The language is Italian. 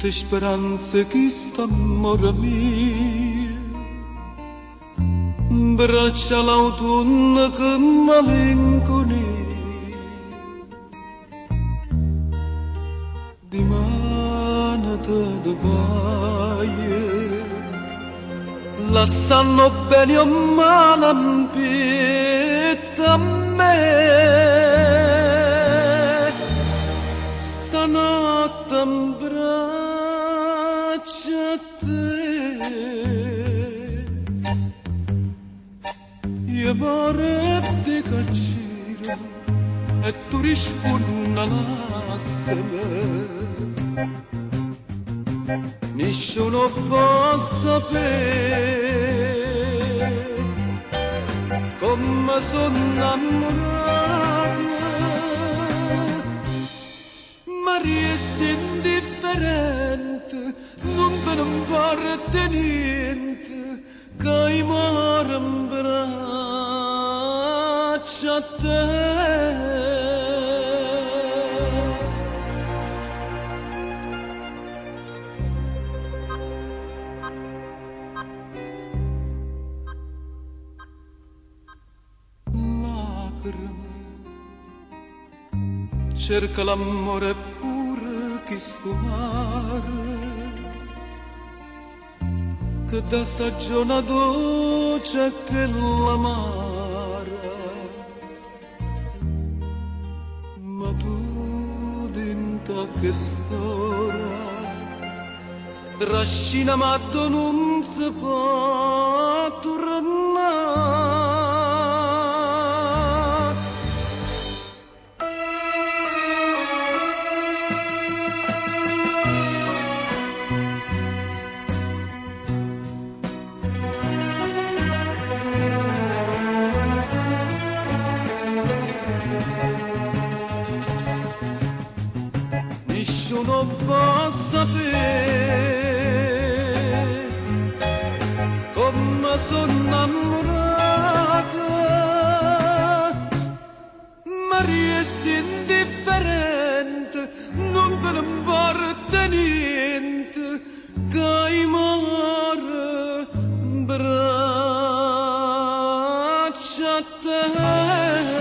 tutte speranze che stanno a mia, braccia l'autunno che malinconia, di manata de vaie, la sanno bene o male a me. Stanotte in braccio a te, io vorrei cacciare e tu rispondi lassame. Nessuno può sapere come sono innamorato, ma resti indifferente, non te ne importa niente, che io moro in braccio a te. Cerca l'amore pure che sto mare, che da stagione dolce che l'amara, ma tu dinta che storia trascina ma tu non si può tornare. Nessuno può sapere come sono innamorata, ma resti indifferente, non te ne importa niente, che io moro in braccio a te.